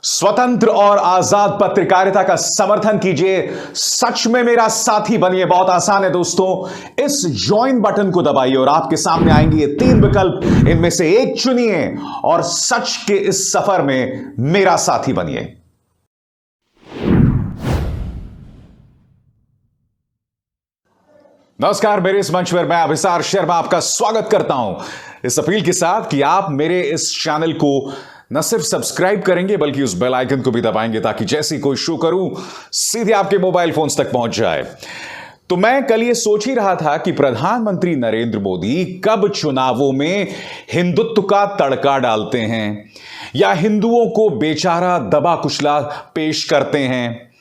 स्वतंत्र और आजाद पत्रकारिता का समर्थन कीजिए। सच में मेरा साथी बनिए। बहुत आसान है दोस्तों, इस ज्वाइन बटन को दबाइए और आपके सामने आएंगे ये 3 विकल्प। इनमें से एक चुनिए और सच के इस सफर में मेरा साथी बनिए। नमस्कार, मेरे इस मंच पर मैं अभिसार शर्मा आपका स्वागत करता हूं इस अपील के साथ कि आप मेरे इस चैनल को न सिर्फ सब्सक्राइब करेंगे बल्कि उस बेल आइकन को भी दबाएंगे ताकि जैसी कोई शो करूं सीधे आपके मोबाइल फोन्स तक पहुंच जाए। तो मैं कल ये सोच ही रहा था कि प्रधानमंत्री नरेंद्र मोदी कब चुनावों में हिंदुत्व का तड़का डालते हैं या हिंदुओं को बेचारा दबा कुचला पेश करते हैं।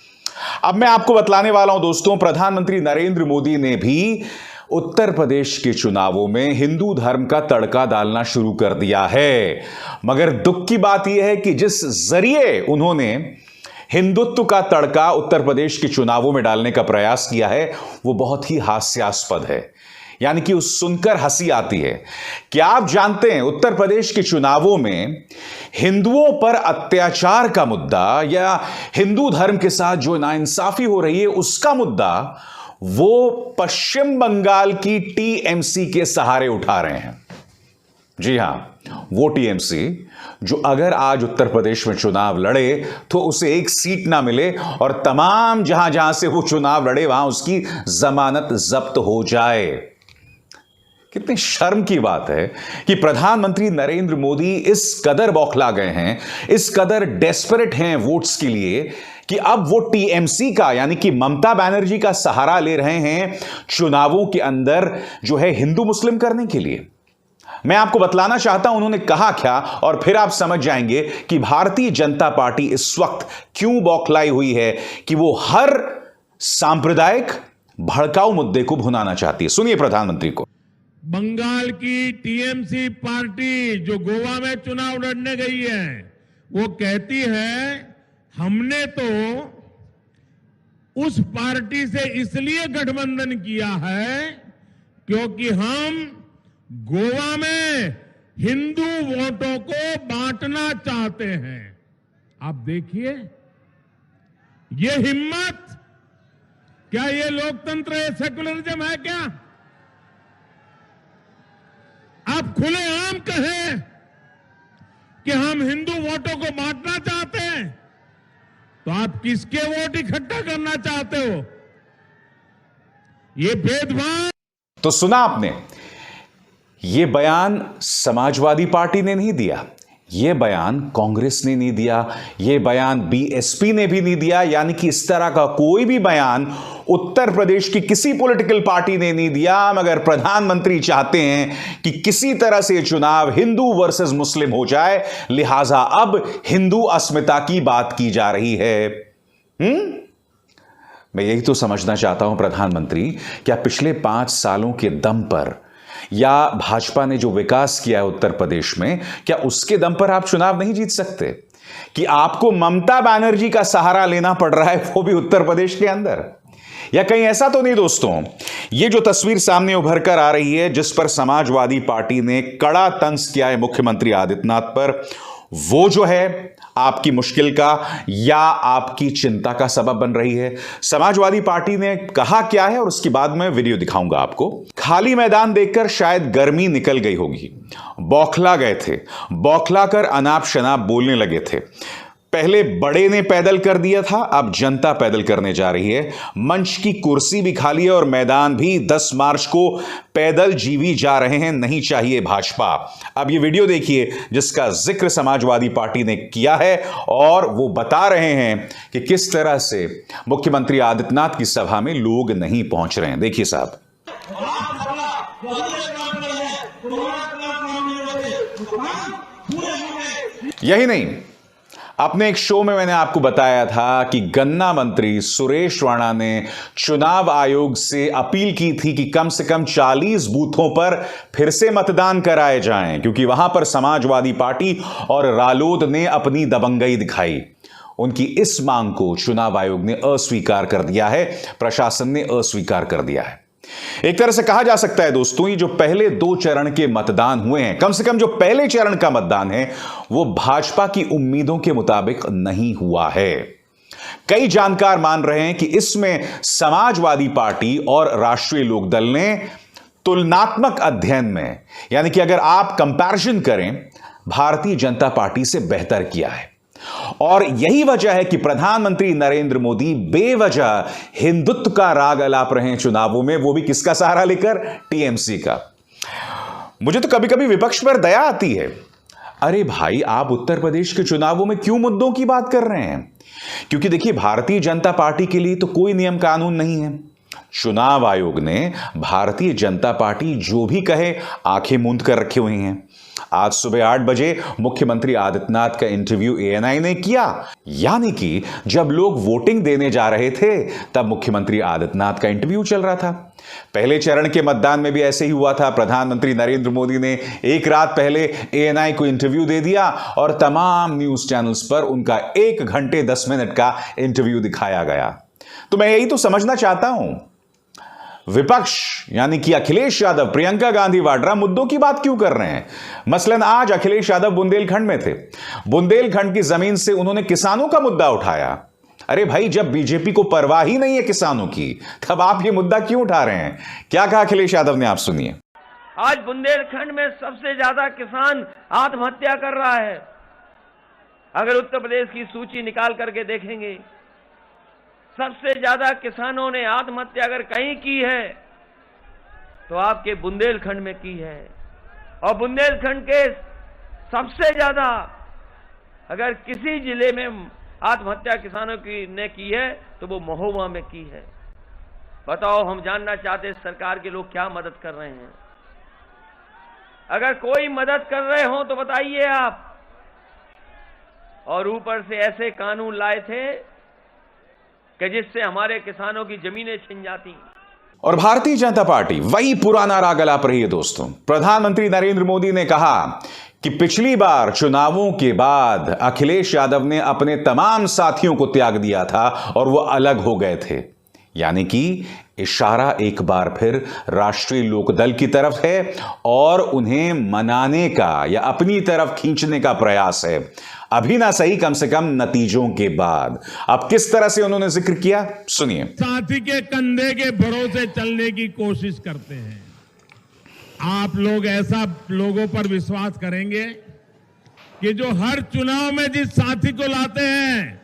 अब मैं आपको बतलाने वाला हूं दोस्तों, प्रधानमंत्री नरेंद्र मोदी ने भी उत्तर प्रदेश के चुनावों में हिंदू धर्म का तड़का डालना शुरू कर दिया है। मगर दुख की बात यह है कि जिस जरिए उन्होंने हिंदुत्व का तड़का उत्तर प्रदेश के चुनावों में डालने का प्रयास किया है वो बहुत ही हास्यास्पद है, यानी कि उस सुनकर हंसी आती है। क्या आप जानते हैं उत्तर प्रदेश के चुनावों में हिंदुओं पर अत्याचार का मुद्दा या हिंदू धर्म के साथ जो नाइंसाफी हो रही है उसका मुद्दा वो पश्चिम बंगाल की टीएमसी के सहारे उठा रहे हैं। जी हां, वो टीएमसी जो अगर आज उत्तर प्रदेश में चुनाव लड़े तो उसे एक सीट ना मिले और तमाम जहां जहां से वो चुनाव लड़े वहां उसकी जमानत जब्त हो जाए। कितनी शर्म की बात है कि प्रधानमंत्री नरेंद्र मोदी इस कदर बौखला गए हैं, इस कदर डेस्परेट हैं वोट्स के लिए कि अब वो टीएमसी का यानी कि ममता बनर्जी का सहारा ले रहे हैं चुनावों के अंदर जो है हिंदू मुस्लिम करने के लिए। मैं आपको बतलाना चाहता हूं उन्होंने कहा क्या और फिर आप समझ जाएंगे कि भारतीय जनता पार्टी इस वक्त क्यों बौखलाई हुई है कि वो हर सांप्रदायिक भड़काऊ मुद्दे को भुनाना चाहती है। सुनिए प्रधानमंत्री को। बंगाल की टीएमसी पार्टी जो गोवा में चुनाव लड़ने गई है वो कहती है हमने तो उस पार्टी से इसलिए गठबंधन किया है क्योंकि हम गोवा में हिंदू वोटों को बांटना चाहते हैं। आप देखिए ये हिम्मत, क्या ये लोकतंत्र है, सेकुलरिज्म है क्या? आप खुलेआम कहें कि हम हिंदू वोटों को बांटना चाहते हैं तो आप किसके वोट इकट्ठा करना चाहते हो? ये भेदभाव। तो सुना आपने, ये बयान समाजवादी पार्टी ने नहीं दिया, ये बयान कांग्रेस ने नहीं दिया, ये बयान बीएसपी ने भी नहीं दिया, यानी कि इस तरह का कोई भी बयान उत्तर प्रदेश की किसी पॉलिटिकल पार्टी ने नहीं दिया। मगर प्रधानमंत्री चाहते हैं कि किसी तरह से चुनाव हिंदू वर्सेस मुस्लिम हो जाए, लिहाजा अब हिंदू अस्मिता की बात की जा रही है। मैं यही तो समझना चाहता हूं प्रधानमंत्री, क्या पिछले 5 सालों के दम पर या भाजपा ने जो विकास किया है उत्तर प्रदेश में, क्या उसके दम पर आप चुनाव नहीं जीत सकते? कि आपको ममता बनर्जी का सहारा लेना पड़ रहा है, वो भी उत्तर प्रदेश के अंदर? या कहीं ऐसा तो नहीं दोस्तों, ये जो तस्वीर सामने उभर कर आ रही है जिस पर समाजवादी पार्टी ने कड़ा तंज किया है मुख्यमंत्री आदित्यनाथ पर, वो जो है आपकी मुश्किल का या आपकी चिंता का सबब बन रही है? समाजवादी पार्टी ने कहा क्या है और उसके बाद मैं वीडियो दिखाऊंगा आपको। खाली मैदान देखकर शायद गर्मी निकल गई होगी, बौखला गए थे, बौखला कर अनाप शनाप बोलने लगे थे। पहले बड़े ने पैदल कर दिया था, अब जनता पैदल करने जा रही है। मंच की कुर्सी भी खाली है और मैदान भी 10 मार्च को पैदल जीवी जा रहे हैं, नहीं चाहिए भाजपा। अब ये वीडियो देखिए जिसका जिक्र समाजवादी पार्टी ने किया है और वो बता रहे हैं कि किस तरह से मुख्यमंत्री आदित्यनाथ की सभा में लोग नहीं पहुंच रहे हैं। देखिए साहब। यही नहीं, अपने एक शो में मैंने आपको बताया था कि गन्ना मंत्री सुरेश राणा ने चुनाव आयोग से अपील की थी कि कम से कम 40 बूथों पर फिर से मतदान कराए जाएं, क्योंकि वहां पर समाजवादी पार्टी और रालोद ने अपनी दबंगई दिखाई। उनकी इस मांग को चुनाव आयोग ने अस्वीकार कर दिया है, प्रशासन ने अस्वीकार कर दिया है। एक तरह से कहा जा सकता है दोस्तों, ये जो पहले 2 चरण के मतदान हुए हैं, कम से कम जो पहले चरण का मतदान है वो भाजपा की उम्मीदों के मुताबिक नहीं हुआ है। कई जानकार मान रहे हैं कि इसमें समाजवादी पार्टी और राष्ट्रीय लोकदल ने तुलनात्मक अध्ययन में, यानी कि अगर आप कंपैरिजन करें, भारतीय जनता पार्टी से बेहतर किया है। और यही वजह है कि प्रधानमंत्री नरेंद्र मोदी बेवजह हिंदुत्व का राग अलाप रहे हैं चुनावों में, वो भी किसका सहारा लेकर? टीएमसी का। मुझे तो कभी कभी विपक्ष पर दया आती है। अरे भाई, आप उत्तर प्रदेश के चुनावों में क्यों मुद्दों की बात कर रहे हैं? क्योंकि देखिए, भारतीय जनता पार्टी के लिए तो कोई नियम कानून नहीं है। चुनाव आयोग ने भारतीय जनता पार्टी जो भी कहे आंखें मूंद कर रखे हुए हैं। आज सुबह 8 बजे मुख्यमंत्री आदित्यनाथ का इंटरव्यू एएनआई ने किया, यानी कि जब लोग वोटिंग देने जा रहे थे तब मुख्यमंत्री आदित्यनाथ का इंटरव्यू चल रहा था। पहले चरण के मतदान में भी ऐसे ही हुआ था। प्रधानमंत्री नरेंद्र मोदी ने एक रात पहले एएनआई को इंटरव्यू दे दिया और तमाम न्यूज चैनल्स पर उनका 1 घंटे 10 मिनट का इंटरव्यू दिखाया गया। तो मैं यही तो समझना चाहता हूं, विपक्ष यानी कि अखिलेश यादव, प्रियंका गांधी वाड्रा मुद्दों की बात क्यों कर रहे हैं? मसलन आज अखिलेश यादव बुंदेलखंड में थे। बुंदेलखंड की जमीन से उन्होंने किसानों का मुद्दा उठाया। अरे भाई, जब बीजेपी को परवाह ही नहीं है किसानों की, तब आप ये मुद्दा क्यों उठा रहे हैं? क्या कहा अखिलेश यादव ने, आप सुनिए। आज बुंदेलखंड में सबसे ज्यादा किसान आत्महत्या कर रहा है। अगर उत्तर प्रदेश की सूची निकाल करके देखेंगे, सबसे ज्यादा किसानों ने आत्महत्या अगर कहीं की है तो आपके बुंदेलखंड में की है। और बुंदेलखंड के सबसे ज्यादा अगर किसी जिले में आत्महत्या किसानों ने की है तो वो महोबा में की है। बताओ, हम जानना चाहते हैं सरकार के लोग क्या मदद कर रहे हैं। अगर कोई मदद कर रहे हो तो बताइए आप। और ऊपर से ऐसे कानून लाए थे कि जिससे हमारे किसानों की जमीनें छिन जाती। और भारतीय जनता पार्टी वही पुराना राग अलाप रही है दोस्तों। प्रधानमंत्री नरेंद्र मोदी ने कहा कि पिछली बार चुनावों के बाद अखिलेश यादव ने अपने तमाम साथियों को त्याग दिया था और वो अलग हो गए थे, यानी कि इशारा एक बार फिर राष्ट्रीय लोकदल की तरफ है और उन्हें मनाने का या अपनी तरफ खींचने का प्रयास है। अभी ना सही, कम से कम नतीजों के बाद। अब किस तरह से उन्होंने जिक्र किया, सुनिए। साथी के कंधे के भरोसे चलने की कोशिश करते हैं। आप लोग ऐसा लोगों पर विश्वास करेंगे कि जो हर चुनाव में जिस साथी को लाते हैं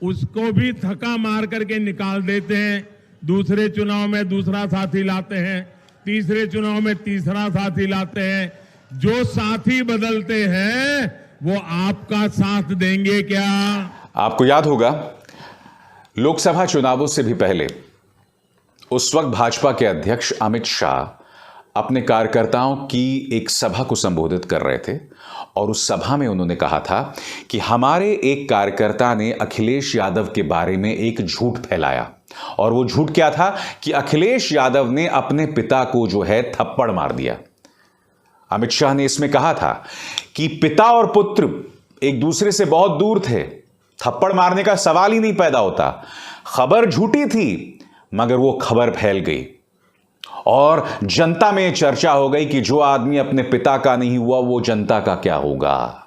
उसको भी थका मार करके निकाल देते हैं। दूसरे चुनाव में दूसरा साथी लाते हैं, तीसरे चुनाव में तीसरा साथी लाते हैं। जो साथी बदलते हैं वो आपका साथ देंगे क्या? आपको याद होगा, लोकसभा चुनावों से भी पहले उस वक्त भाजपा के अध्यक्ष अमित शाह अपने कार्यकर्ताओं की एक सभा को संबोधित कर रहे थे और उस सभा में उन्होंने कहा था कि हमारे एक कार्यकर्ता ने अखिलेश यादव के बारे में एक झूठ फैलाया। और वो झूठ क्या था कि अखिलेश यादव ने अपने पिता को जो है थप्पड़ मार दिया। अमित शाह ने इसमें कहा था कि पिता और पुत्र एक दूसरे से बहुत दूर थे, थप्पड़ मारने का सवाल ही नहीं पैदा होता। खबर झूठी थी मगर वो खबर फैल गई और जनता में चर्चा हो गई कि जो आदमी अपने पिता का नहीं हुआ वो जनता का क्या होगा।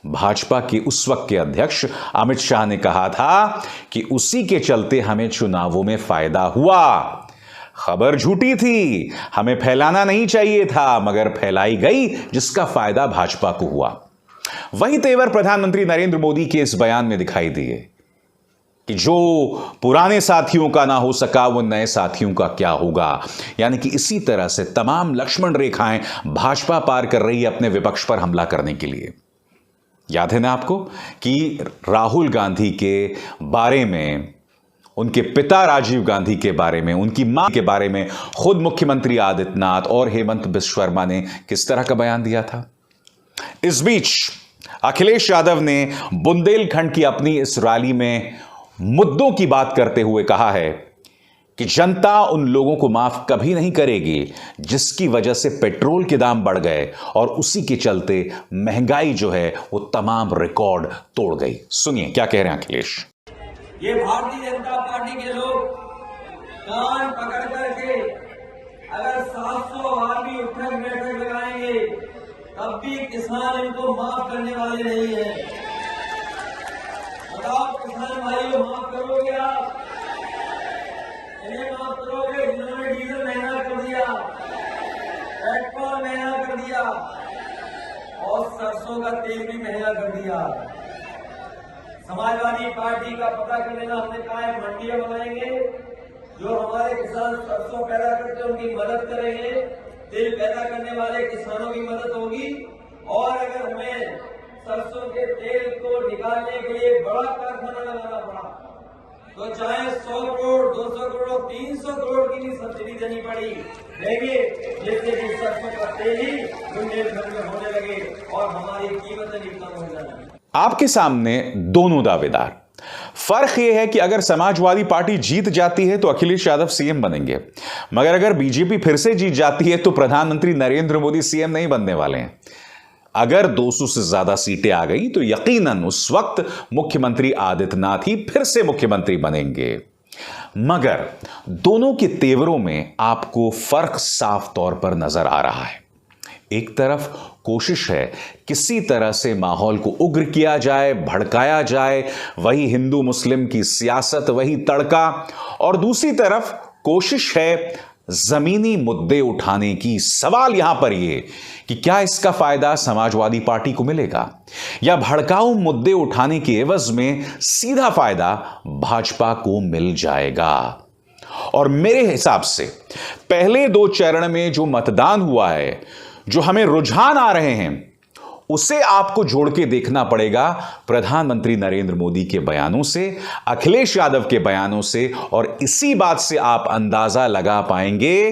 भाजपा के उस वक्त के अध्यक्ष अमित शाह ने कहा था कि उसी के चलते हमें चुनावों में फायदा हुआ। खबर झूठी थी, हमें फैलाना नहीं चाहिए था, मगर फैलाई गई जिसका फायदा भाजपा को हुआ। वही तेवर प्रधानमंत्री नरेंद्र मोदी के इस बयान में दिखाई दिए कि जो पुराने साथियों का ना हो सका वो नए साथियों का क्या होगा। यानी कि इसी तरह से तमाम लक्ष्मण रेखाएं भाजपा पार कर रही है अपने विपक्ष पर हमला करने के लिए। याद है ना आपको कि राहुल गांधी के बारे में, उनके पिता राजीव गांधी के बारे में, उनकी मां के बारे में खुद मुख्यमंत्री आदित्यनाथ और हेमंत बिश्व शर्मा ने किस तरह का बयान दिया था। इस बीच अखिलेश यादव ने बुंदेलखंड की अपनी इस रैली में मुद्दों की बात करते हुए कहा है कि जनता उन लोगों को माफ कभी नहीं करेगी जिसकी वजह से पेट्रोल के दाम बढ़ गए और उसी के चलते महंगाई जो है वो तमाम रिकॉर्ड तोड़ गई। सुनिए क्या कह रहे हैं अखिलेश। ये भारतीय जनता पार्टी के लोग कान पकड़ करके अगर 700 बार भी उठक बैठक लगाएंगे तब भी किसान इनको माफ करने वाले नहीं है। बताओ किसान भाइयों, माफ करोगे आप? इन्हें माफ करोगे जिन्होंने डीजल महंगा कर दिया, पेट्रोल महंगा कर दिया और सरसों का तेल भी महंगा कर दिया। समाजवादी पार्टी का पता कर लेना, हमने कहा है मंडियां बनाएंगे, जो हमारे किसान सरसों पैदा करते हैं उनकी मदद करेंगे, तेल पैदा करने वाले किसानों की मदद होगी। और अगर हमें सरसों के तेल को निकालने के लिए बड़ा कारखाना लगाना पड़ा तो चाहे 100 करोड़, 200 करोड़, 300 करोड़ की भी सब्सिडी देनी पड़ी, देंगे, जिससे कि सरसों का तेल ही बुंदेलखंड में होने लगे और हमारी कीमतें भी कम हो जाए। आपके सामने दोनों दावेदार। फर्क यह है कि अगर समाजवादी पार्टी जीत जाती है तो अखिलेश यादव सीएम बनेंगे, मगर अगर बीजेपी फिर से जीत जाती है तो प्रधानमंत्री नरेंद्र मोदी सीएम नहीं बनने वाले हैं। अगर 200 से ज्यादा सीटें आ गई तो यकीनन उस वक्त मुख्यमंत्री आदित्यनाथ ही फिर से मुख्यमंत्री बनेंगे। मगर दोनों के तेवरों में आपको फर्क साफ तौर पर नजर आ रहा है। एक तरफ कोशिश है किसी तरह से माहौल को उग्र किया जाए, भड़काया जाए, वही हिंदू मुस्लिम की सियासत, वही तड़का, और दूसरी तरफ कोशिश है जमीनी मुद्दे उठाने की। सवाल यहां पर यह कि क्या इसका फायदा समाजवादी पार्टी को मिलेगा या भड़काऊ मुद्दे उठाने के एवज में सीधा फायदा भाजपा को मिल जाएगा। और मेरे हिसाब से पहले 2 चरण में जो मतदान हुआ है, जो हमें रुझान आ रहे हैं, उसे आपको जोड़ के देखना पड़ेगा प्रधानमंत्री नरेंद्र मोदी के बयानों से, अखिलेश यादव के बयानों से, और इसी बात से आप अंदाजा लगा पाएंगे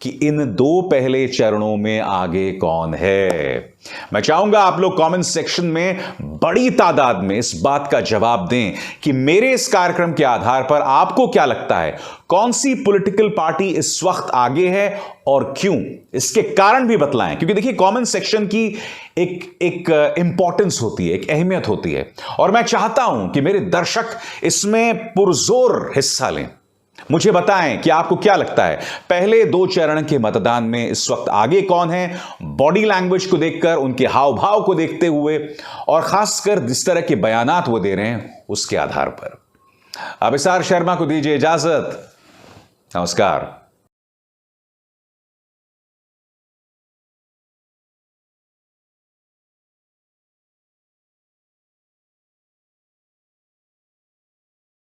कि इन 2 पहले चरणों में आगे कौन है। मैं चाहूंगा आप लोग कमेंट सेक्शन में बड़ी तादाद में इस बात का जवाब दें कि मेरे इस कार्यक्रम के आधार पर आपको क्या लगता है, कौन सी पॉलिटिकल पार्टी इस वक्त आगे है और क्यों, इसके कारण भी बतलाएं। क्योंकि देखिए, कमेंट सेक्शन की एक इंपॉर्टेंस होती है, एक अहमियत होती है, और मैं चाहता हूं कि मेरे दर्शक इसमें पुरजोर हिस्सा लें। मुझे बताएं कि आपको क्या लगता है, पहले 2 चरण के मतदान में इस वक्त आगे कौन है, बॉडी लैंग्वेज को देखकर, उनके हाव भाव को देखते हुए, और खासकर जिस तरह के बयानात वो दे रहे हैं उसके आधार पर। अभिसार शर्मा को दीजिए इजाजत। नमस्कार।